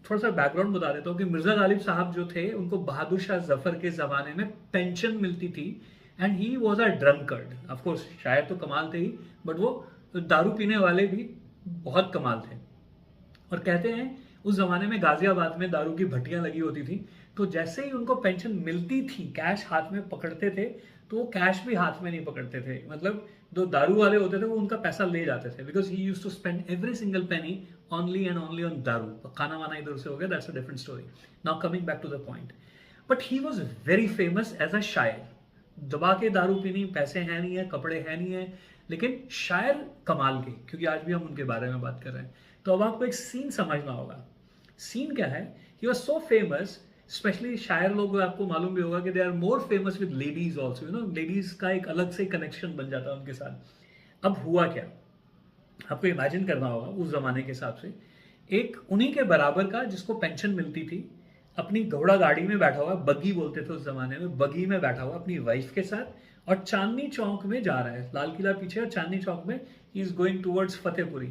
थोड़ा सा बैकग्राउंड बता देता हूँ कि मिर्जा गालिब साहब जो थे उनको बहादुर शाह जफर के ज़माने में पेंशन मिलती थी and he was a drunkard. Of course शायर तो कमाल थे ही, बट वो दारू पीने वाले भी बहुत कमाल थे। और कहते हैं उस जमाने में गाजियाबाद में दारू की भट्टियां लगी होती थी, तो जैसे ही उनको पेंशन मिलती थी कैश हाथ में पकड़ते थे, तो वो कैश भी हाथ में नहीं पकड़ते थे, मतलब जो दारू वाले होते थे वो उनका पैसा ले जाते थे, because he used to spend every single penny only and only on दारू। खाना वाना इधर से हो गया, that's a different story. Now coming back to the point, but he was very famous as a शायर। दबा के दारू पीनी, पैसे हैं नहीं है, कपड़े हैं नहीं है, लेकिन शायर कमाल के, क्योंकि आज भी हम उनके बारे में बात कर रहे हैं। तो अब आपको एक सीन समझना होगा। सीन क्या है, he was so famous, specially शायर लोग, आपको मालूम भी होगा कि they are more famous with ladies also, you know, ladies का एक अलग से कनेक्शन बन जाता है उनके साथ। अब हुआ क्या, आपको इमेजिन करना होगा उस जमाने के हिसाब से, एक उन्हीं के बराबर का जिसको पेंशन मिलती थी, अपनी घोड़ा गाड़ी में बैठा हुआ, बग्गी बोलते थे उस जमाने में, बग्गी में बैठा हुआ अपनी वाइफ के साथ, और चांदनी चौक में जा रहा है, लाल किला पीछे और चांदनी चौक में he is going towards Fatehpuri.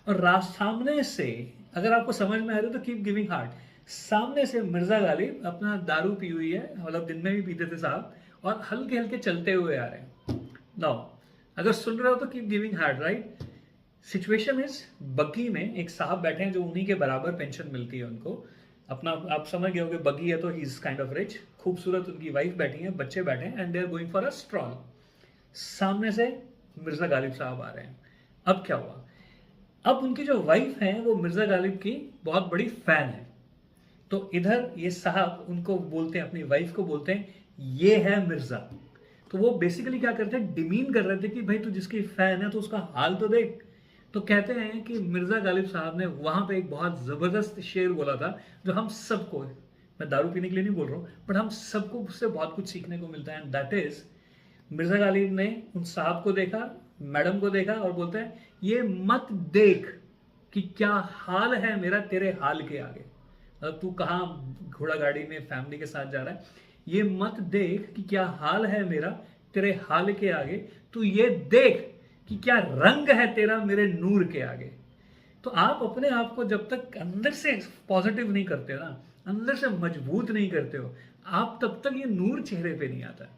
और सामने से, अगर आपको समझ में आ रहा है तो कीप गिविंग हार्ट, सामने से मिर्जा गालिब अपना दारू पी हुई है, मतलब दिन में भी पीते थे साहब, और हल्के हल्के चलते हुए आ रहे हैं। नाउ अगर सुन रहे हो तो keep giving heart, right. Situation is, buggy में एक साहब बैठे हैं जो उन्हीं के बराबर पेंशन मिलती है उनको, अपना आप समझ गए होगे, बग्गी है तो he is kind of rich, खूबसूरत उनकी वाइफ बैठी है, बच्चे बैठे हैं, and they are going for a stroll. सामने से मिर्जा गालिब साहब आ रहे हैं। अब क्या हुआ, अब उनकी जो वाइफ है वो मिर्जा गालिब की बहुत बड़ी फैन है, तो इधर ये साहब उनको बोलते हैं, अपनी वाइफ को बोलते हैं, ये है मिर्जा। तो वो बेसिकली क्या करते हैं, डिमीन कर रहे थे कि भाई तू जिसकी फैन है तो उसका हाल तो देख। तो कहते हैं कि मिर्जा गालिब साहब ने वहां पे एक बहुत जबरदस्त शेर बोला था, जो हम सबको, मैं दारू पीने के लिए नहीं बोल रहा हूं, बट हम सबको उससे बहुत कुछ सीखने को मिलता है, and that is, Mirza Ghalib ने उन साहब को देखा, मैडम को देखा, और बोलते हैं, ये मत देख कि क्या हाल है मेरा तेरे हाल के आगे, मतलब तू कहाँ घोड़ा गाड़ी में फैमिली के साथ जा रहा है, ये मत देख कि क्या हाल है मेरा तेरे हाल के आगे, तू ये देख कि क्या रंग है तेरा मेरे नूर के आगे। तो आप अपने आप को जब तक अंदर से पॉजिटिव नहीं करते हो ना, अंदर से मजबूत नहीं करते हो आप, तब तक ये नूर चेहरे पे नहीं आता।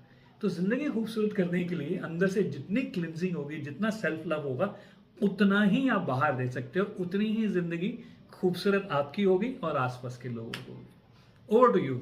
तो जिंदगी खूबसूरत करने के लिए अंदर से जितनी क्लिनजिंग होगी, जितना सेल्फ लव होगा, उतना ही आप बाहर दे सकते हो, उतनी ही जिंदगी खूबसूरत आपकी होगी और आसपास के लोगों को होगी। Over to you.